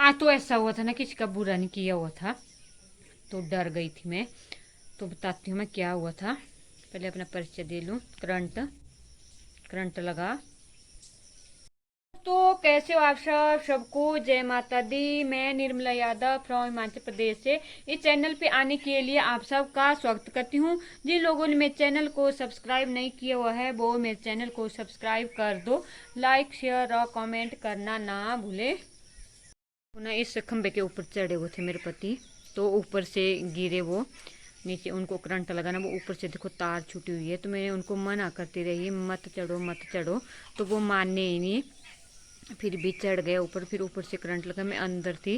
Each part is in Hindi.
आज तो ऐसा हुआ था ना, किसी का बुरा नहीं किया हुआ था, तो डर गई थी मैं। तो बताती हूँ मैं क्या हुआ था। पहले अपना परिचय दे लूँ। करंट करंट लगा। तो कैसे हो आप सब? सबको जय माता दी। मैं निर्मला यादव फ्रॉम हिमाचल प्रदेश से इस चैनल पे आने के लिए आप सबका स्वागत करती हूँ। जिन लोगों ने मेरे चैनल को सब्सक्राइब नहीं किया हुआ है वो मेरे चैनल को सब्सक्राइब कर दो। लाइक शेयर और कमेंट करना ना भूले। ना इस खंबे के ऊपर चढ़े हुए थे मेरे पति, तो ऊपर से गिरे वो नीचे। उनको करंट लगा ना, वो ऊपर से देखो तार छूटी हुई है। तो मैंने उनको मना करती रही मत चढ़ो मत चढ़ो, तो वो मानने ही नहीं। फिर भी चढ़ गया ऊपर। फिर ऊपर से करंट लगा, मैं अंदर थी।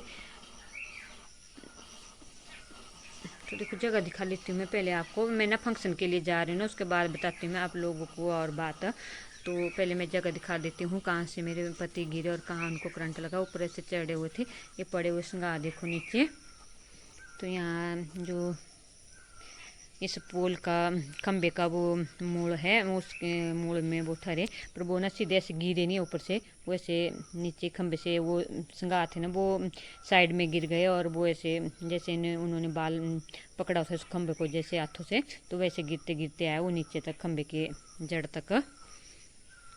तो देखो जगह दिखा लेती हूँ मैं पहले आपको। मैं ना फंक्शन के लिए जा रही हूँ ना, उसके बाद बताती हूँ मैं आप लोगों को और बात। तो पहले मैं जगह दिखा देती हूँ कहाँ से मेरे पति गिरे और कहाँ उनको करंट लगा। ऊपर से चढ़े हुए थे, ये पड़े हुए श्रृंगार देखो नीचे। तो यहाँ जो इस पोल का खंबे का वो मूल है, वो उसके मूल में वो ठहरे। पर वो ना सीधे ऐसे गिरे नहीं ऊपर से, वो ऐसे नीचे खंबे से वो श्रृंगार थे ना वो साइड में गिर गए। और वो ऐसे जैसे उन्होंने बाल पकड़ा था उस खंबे को जैसे हाथों से, तो वैसे गिरते गिरते आया वो नीचे तक, खंबे के जड़ तक।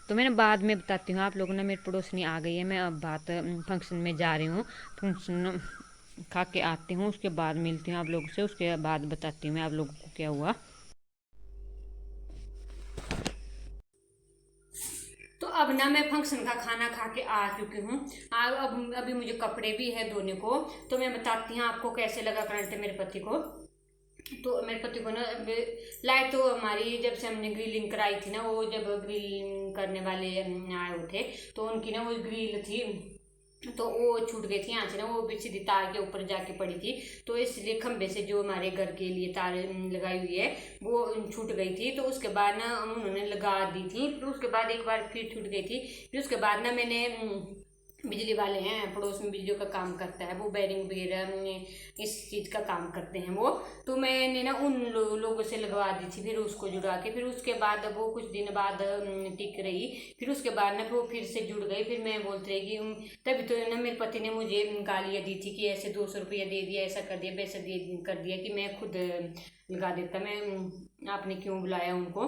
तो मैंने बाद में बताती हूँ आप लोगों ने। मेरी पड़ोसनी आ गई है, मैं अब बात फंक्शन में जा रही हूँ। फंक्शन खा के आती हूँ, उसके बाद मिलती हूँ आप लोगों से। उसके बाद बताती हूँ मैं आप लोगों को क्या हुआ। तो अब ना मैं फंक्शन का खाना खा के आ चुकी हूँ। अब अभी मुझे कपड़े भी है धोने को। तो मैं बताती हूँ आपको कैसे लगा करंट मेरे पति को। तो मेरे पति को ना लाइट तो हमारी जब से हमने ग्रिलिंग कराई थी ना, वो जब ग्रिलिंग करने वाले आए हुए थे, तो उनकी ना वो ग्रिल थी, तो वो छूट गई थी यहाँ से ना, वो भी सीधी तार के ऊपर जाके पड़ी थी। तो इसलिए खंबे से जो हमारे घर के लिए तार लगाई हुई है वो छूट गई थी। तो उसके बाद ना उन्होंने लगा दी थी। फिर उसके बाद एक बार फिर छूट गई थी। फिर उसके बाद ना मैंने बिजली वाले हैं पड़ोस में, बिजली का काम करता है वो, वायरिंग वगैरह इस चीज़ का काम करते हैं वो। तो मैंने ना उन लोगों से लगवा दी थी फिर उसको जुड़ा के। फिर उसके बाद वो कुछ दिन बाद टिक रही। फिर उसके बाद ना वो फिर से जुड़ गई। फिर मैं बोलती रही कि तभी तो ना मेरे पति ने मुझे गालियाँ दी थी कि ऐसे 200 रुपया दे दिया, ऐसा कर दिया, वैसा दे कर दिया, कि मैं खुद लगा देता, मैं आपने क्यों बुलाया उनको।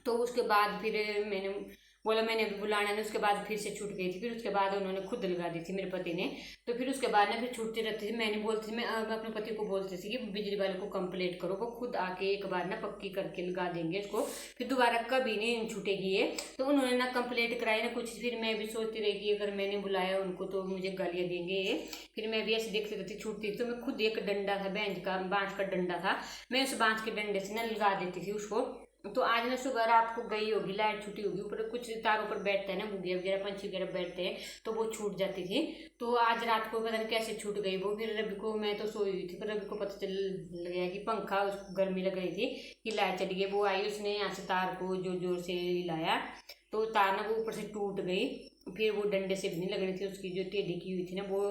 तो उसके बाद फिर मैंने बोला मैंने अभी बुलाना है। उसके बाद फिर से छूट गई थी। फिर उसके बाद उन्होंने खुद लगा दी थी मेरे पति ने। तो फिर उसके बाद ना फिर छूटती रहती थी। मैंने बोलती थी, मैं अपने पति को बोलती थी कि बिजली वाले को कंप्लेंट करो, वो खुद आके एक बार ना पक्की करके लगा देंगे इसको, फिर दोबारा कभी नहीं छूटेगी ये। तो उन्होंने ना कंप्लेंट कराई ना कुछ। फिर मैं भी सोचती रही कि अगर मैंने बुलाया उनको तो मुझे गालियाँ देंगे ये। फिर मैं भी ऐसे देखती रहती छूटती थी। तो मैं खुद एक डंडा था बांस का डंडा था, मैं उस बांस के डंडे से ना लगा देती थी उसको। तो आज ना सुबह रात को गई होगी, लाइट छुट्टी होगी, ऊपर कुछ तारों पर बैठते हैं ना गुगिया वगैरह, पंछी वगैरह बैठते हैं, तो वो छूट जाती थी। तो आज रात को पता नहीं कैसे छूट गई वो। फिर रवि को, मैं तो सोई हुई थी, पर रवि को पता चल गया कि पंखा, उसको गर्मी लग रही थी कि लाइट चली गई। वो आई, उसने यहाँ से तार को जोर जोर से हिलाया, तो तार ना वो ऊपर से टूट गई। फिर वो डंडे से भी नहीं लग रही थी, उसकी जो टेढ़ी की हुई थी ना वो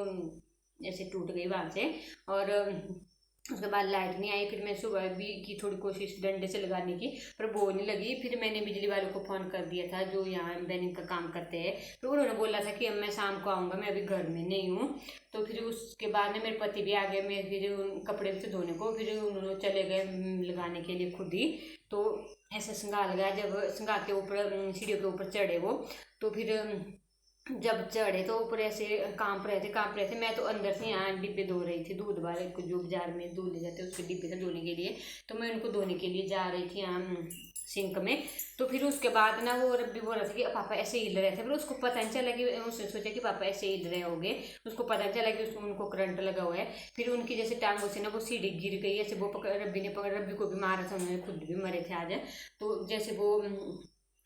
ऐसे टूट गई वहां से। और उसके बाद लाइट नहीं आई। फिर मैं सुबह भी की थोड़ी कोशिश डंडे से लगाने की, पर वो नहीं लगी। फिर मैंने बिजली वालों को फ़ोन कर दिया था जो यहाँ बैनिंग का काम करते हैं। तो उन्होंने बोला था कि अब मैं शाम को आऊँगा, मैं अभी घर में नहीं हूँ। तो फिर उसके बाद ना मेरे पति भी आ गए। मैं फिर कपड़े भी थे धोने को, फिर उन्होंने चले गए लगाने के लिए खुद ही। तो ऐसे श्रृंगार लगाया। जब श्रृंगार के ऊपर सीढ़ियों के ऊपर चढ़े वो, तो फिर जब चढ़े तो ऊपर ऐसे कांप रहे थे। मैं तो अंदर से यहाँ डिब्बे धो रही थी, दूध वाले को जो बाजार में दूध ले जाते हैं उसके डिब्बे से धोने के लिए। तो मैं उनको धोने के लिए जा रही थी यहाँ सिंक में। तो फिर उसके बाद ना वो रब्बी बोल रहा था कि पापा ऐसे हिल रहे थे। फिर उसको पता नहीं चला कि, उसने सोचा कि पापा ऐसे हिल रहे होंगे, उसको पता नहीं चला कि उसको उनको करंट लगा हुआ है। फिर उनकी जैसे टांगों से ना वो सीढ़ी गिर गई ऐसे। वो पकड़, रब्बी ने पकड़, रब्बी को भी मारा था उन्होंने, खुद भी मरे थे आज। तो जैसे वो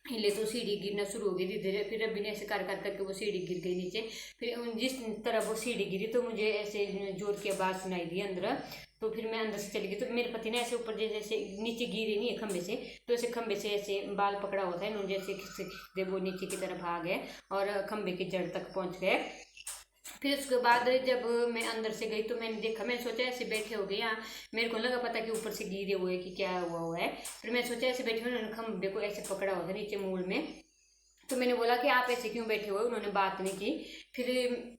हिले तो सीढ़ी गिरना शुरू हो गई धीरे धीरे। फिर रब्बी ने ऐसे कर कर करके वो सीढ़ी गिर गई नीचे। फिर जिस तरह वो सीढ़ी गिरी तो मुझे ऐसे जोर की आवाज़ सुनाई दी अंदर। तो फिर मैं अंदर से चली गई। तो मेरे पति ने ऐसे ऊपर जैसे नीचे गिरे नहीं है खंबे से, तो ऐसे खंबे से ऐसे बाल पकड़ा हुआ था इन्होंने, जैसे खिसक खिसकते वो नीचे की तरफ आ गए और खंबे की जड़ तक पहुंच गए। फिर उसके बाद जब मैं अंदर से गई तो मैंने देखा, मैंने सोचा ऐसे बैठे हो गए यहाँ। मेरे को लगा पता कि ऊपर से गिरे हुए कि क्या हुआ हुआ है। फिर मैं सोचा ऐसे बैठे हुए, उन्होंने खंबे को ऐसे पकड़ा हुआ था नीचे मूल में, तो मैंने बोला कि आप ऐसे क्यों बैठे हुए, उन्होंने बात नहीं की। फिर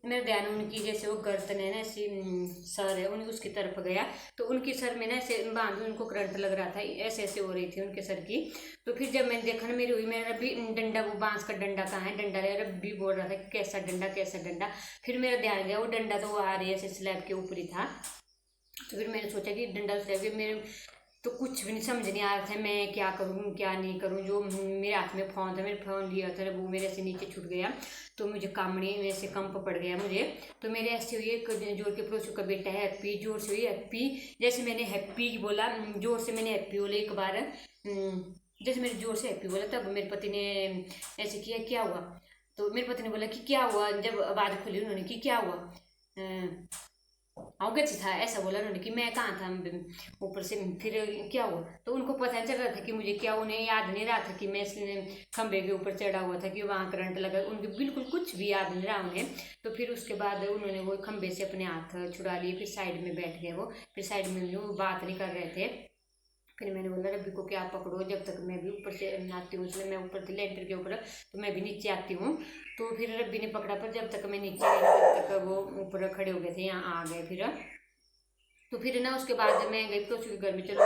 मेरा ध्यान उनकी जैसे वो गर्दन है ना ऐसी सर है उनकी उसकी तरफ गया, तो उनकी सर में ना ऐसे बांध उनको करंट लग रहा था, ऐसे ऐसे हो रही थी उनके सर की। तो फिर जब मैंने देखा ना मेरी हुई, मेरा रब्बी डंडा, वो बांस का डंडा कहाँ है, डंडा ले, रब्बी बोल रहा था कि कैसा डंडा कैसा डंडा। फिर मेरा ध्यान गया वो डंडा तो वो आ रही है ऐसे स्लैब के ऊपर ही था। तो फिर मैंने सोचा कि डंडा स्लैब के, मेरे तो कुछ भी नहीं समझ नहीं आ रहा था मैं क्या करूँ क्या नहीं करूँ। जो मेरे हाथ में फ़ोन था, मेरे फ़ोन लिया था वो मेरे से नीचे छूट गया, तो मुझे कामड़ी में से कंप पड़ गया मुझे। तो मेरे ऐसे हुई, एक जोर के पड़ोसी का बेटा है हैप्पी, जोर से हुई हैप्पी, जैसे मैंने हैप्पी बोला, जोर से मैंने हैप्पी बोला एक बार, जैसे मैंने जोर से हैप्पी बोला तब मेरे पति ने ऐसे किया, क्या हुआ। तो मेरे पति ने बोला कि क्या हुआ, जब आवाज़ खुली उन्होंने कि क्या हुआ, अवगत था, ऐसा बोला उन्होंने कि मैं कहाँ था ऊपर से। फिर क्या हुआ, तो उनको पता चल रहा था कि मुझे क्या, उन्हें याद नहीं रहा था कि मैं इसलिए खंबे के ऊपर चढ़ा हुआ था कि वहाँ करंट लगा, उनके बिल्कुल कुछ भी याद नहीं रहा उन्हें। तो फिर उसके बाद उन्होंने वो खंबे से अपने हाथ छुड़ा लिए, फिर साइड में बैठ गए वो, फिर साइड में वो बात नहीं कर रहे थे। फिर मैंने बोला रब्बी को कि आप पकड़ो, जब तक मैं भी ऊपर से आती हूँ, इसलिए मैं ऊपर थी लेंटर के ऊपर, तो मैं भी नीचे आती हूँ। तो फिर रब्बी ने पकड़ा, पर जब तक मैं नीचे गई तब तक वो ऊपर खड़े हो गए थे, यहाँ आ गए। फिर तो फिर ना उसके बाद मैं गई पड़ोसी के घर में। चलो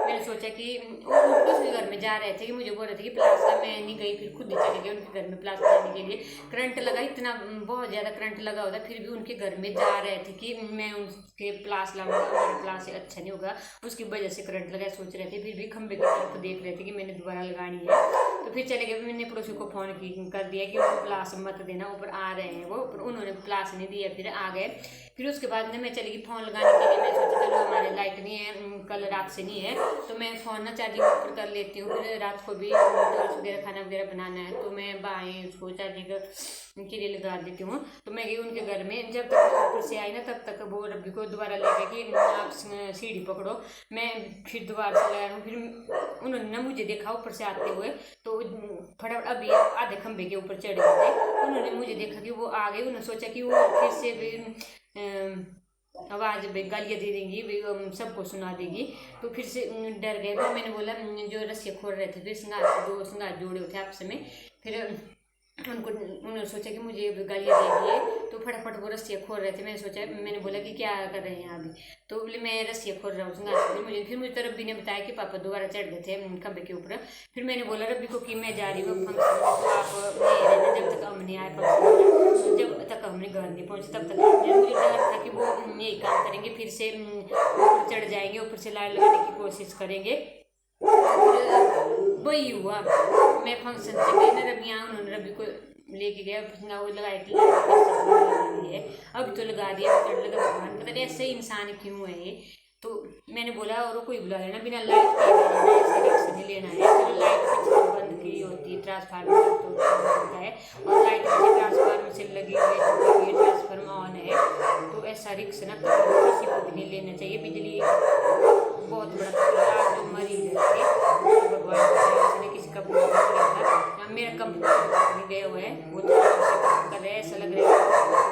मैंने सोचा कि वो पड़ोसी के घर में जा रहे थे कि मुझे बोल रहे थे कि प्लास्टर, मैं नहीं गई, फिर खुद ही चले गए उनके घर में प्लास्टर करने के लिए। करंट लगा, इतना बहुत ज़्यादा करंट लगा होता, फिर भी उनके घर में जा रहे थे कि मैं उनके प्लास लाऊंगा, मेरे प्लास से अच्छा नहीं होगा, उसकी वजह से करंट लगा सोच रहे थे। फिर भी खंबे की तरफ देख रहे थे कि मैंने दोबारा लगानी है। तो फिर चले गए, मैंने पड़ोसी को फ़ोन कर दिया कि वो प्लास मत देना, ऊपर आ रहे हैं वो, उन्होंने प्लास नहीं दिया, फिर आ गए। फिर उसके बाद में मैं चली गई फ़ोन लगाने के लिए। मैं सोचा चलो हमारे लाइट नहीं है, कल रात से नहीं है, तो मैं फ़ोन ना चार्जिंग ऊपर कर लेती हूँ, फिर रात को भी टॉर्च वगैरह खाना वगैरह बनाना है, तो मैं बाएँ उसको चार्जिंग के लिए लगा देती हूँ। तो मैं गई उनके घर में, जब तक ऊपर से आई ना तब तक वो रब्बी को दोबारा ले गए कि आप सीढ़ी पकड़ो। मैं फिर दोबारा से लगाया हूँ, फिर उन्होंने ना मुझे देखा ऊपर से आते हुए, तो फटाफट अभी आधे खंभे के ऊपर चढ़ गए थे। उन्होंने मुझे देखा कि वो आ गए, उन्होंने सोचा कि वो फिर से आवाज़ गालियाँ दे देंगी, सबको सुना देगी, तो फिर से डर गए। फिर मैंने बोला, जो रस्सियाँ खोल रहे थे, फिर सिंगार जोड़े थे आपस में, फिर उन्होंने सोचा कि मुझे गालियाँ देगी, तो फटाफट वो रस्सियाँ खोल रहे थे। मैंने बोला कि क्या कर रहे हैं अभी, तो बोले मैं रस्सियाँ खोल रहा हूँ सिंगार। फिर मुझे तो रब्बी ने बताया कि पापा दोबारा चढ़ गए थे खंबे के ऊपर। फिर मैंने बोला रब्बी को कि मैं जा रही हूँ फंक्शन में, तो आप नहीं रहना जब तक हम नहीं आए फंक्शन, जब तक हमने घर नहीं पहुँचे तब तक। मुझे डर था कि वो यही काम करेंगे, फिर से ऊपर चढ़ जाएंगे, ऊपर से लाइट लगाने की कोशिश करेंगे। वही हुआ, मैं फंक्शन से गई ना, रब्बी यहाँ उन्होंने रब्बी को लेके गया, वो लगाई है, अब तो लगा दिया, लगा भगवान पता नहीं ऐसे इंसान क्यों है ये। तो मैंने बोला और कोई बुला लेना, बिना लाइट के रिक्स नहीं लेना है। चलो लाइट पीछे बंद की होती है, ट्रांसफार्मर तो होता है, और लाइट पीछे ट्रांसफार्मर से लगी हुई है, ट्रांसफार्मर ऑन है, तो ऐसा रिक्स ना किसी को भी नहीं लेना चाहिए। बिजली बहुत बड़ा खतरा, जो मरीज है भगवान किसी का था, मेरा कंप्यूटर गया हुआ है, वो तो कर रहे ऐसा लग रहा है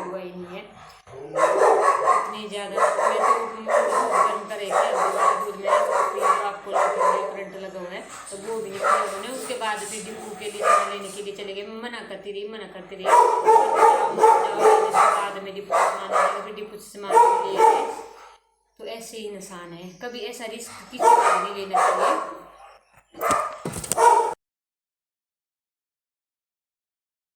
हुआ ही नहीं है इतनी ज़्यादा। मैं तो गर्म करे दूध में आपको करंट लगा हुआ है, तो वो भी निकले उन्होंने। उसके बाद फिर डिपू के लिए सामान लेने के लिए चले गए, मना करती रही बाद में डिपू सामान आएगा, फिर डिपू से सामान ले गए। तो ऐसे ही इंसान है, कभी ऐसा रिस्क किसी को नहीं लेना चाहिए।